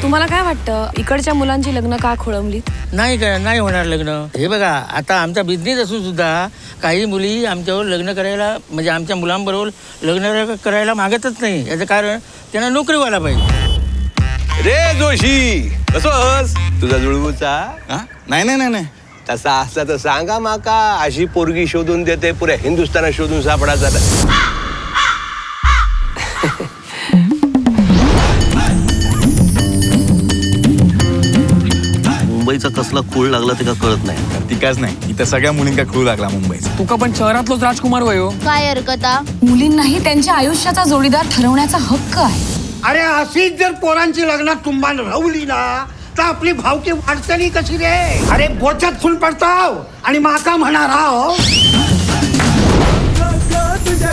तुम्हाला काय वाटतं इकडच्या मुलांची लग्न का खोळंबलीत? नाही होणार लग्न. हे बघा, आता आमचा बिझनेस असून सुद्धा काही मुली आमच्यावर लग्न करायला, म्हणजे आमच्या मुलांबरोबर लग्न करायला मागतच नाही. याचं कारण त्यांना नोकरी व्हायला पाहिजे. रे जोशी, कसोस तुझा जुळवूचा? नाही तसा असला तर सांगा माका. अशी पोरगी शोधून देते, पुऱ्या हिंदुस्थानात शोधून सापडायचा. मुंबईचा कसला खूळ लागला ते का कळत नाही. तिकाच नाही, इथं सगळ्या मुलींका खूळ लागला मुंबईचा. तुका पण शहरातलोच राजकुमार वयो. काय हरकता? मुलींनाही त्यांच्या आयुष्याचा जोडीदार ठरवण्याचा हक्क आहे. अरे अशीच जर पोरांची लग्नात तुंबान राहुली ना तर आपली भावकी वाढतली कशी रे? अरे बोचत फुल पडताव आणि माका म्हणा राव. तुझ्या